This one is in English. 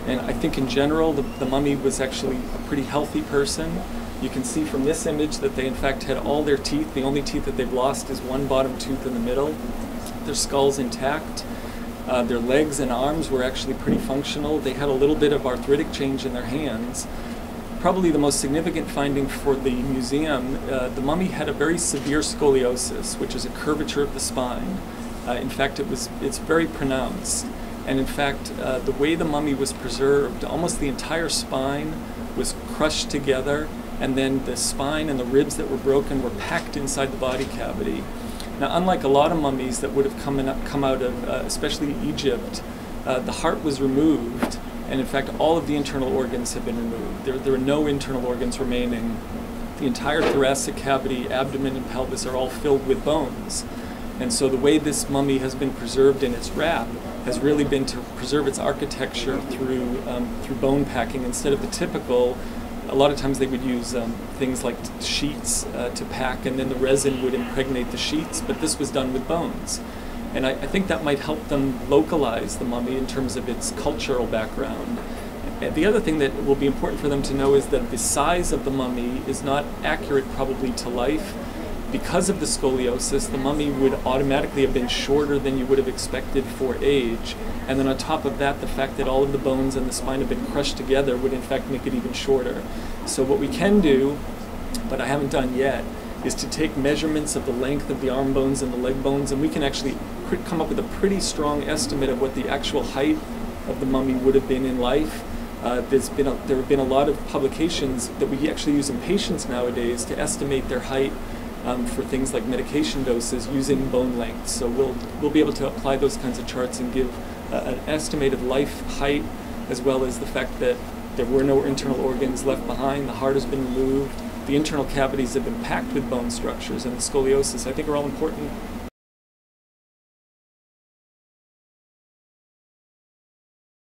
And I think in general, the mummy was actually a pretty healthy person. You can see from this image that they in fact had all their teeth. The only teeth that they've lost is one bottom tooth in the middle. Their skull's intact. Their legs and arms were actually pretty functional. They had a little bit of arthritic change in their hands. Probably the most significant finding for the museum, the mummy had a very severe scoliosis, which is a curvature of the spine. In fact, it's very pronounced. And in fact, the way the mummy was preserved, almost the entire spine was crushed together, and then the spine and the ribs that were broken were packed inside the body cavity. Now, unlike a lot of mummies that would have come out of, especially Egypt, the heart was removed, and in fact, all of the internal organs have been removed. There are no internal organs remaining. The entire thoracic cavity, abdomen, and pelvis are all filled with bones. And so the way this mummy has been preserved in its wrap has really been to preserve its architecture through bone packing instead of the typical. A lot of times they would use things like sheets to pack, and then the resin would impregnate the sheets, but this was done with bones. And I think that might help them localize the mummy in terms of its cultural background. And the other thing that will be important for them to know is that the size of the mummy is not accurate probably to life. Because of the scoliosis, the mummy would automatically have been shorter than you would have expected for age. And then on top of that, the fact that all of the bones and the spine have been crushed together would in fact make it even shorter. So what we can do, but I haven't done yet, is to take measurements of the length of the arm bones and the leg bones, and we can actually come up with a pretty strong estimate of what the actual height of the mummy would have been in life. There have been a lot of publications that we actually use in patients nowadays to estimate their height for things like medication doses using bone length. So we'll be able to apply those kinds of charts and give an estimated life height, as well as the fact that there were no internal organs left behind, the heart has been removed, the internal cavities have been packed with bone structures, and the scoliosis, I think, are all important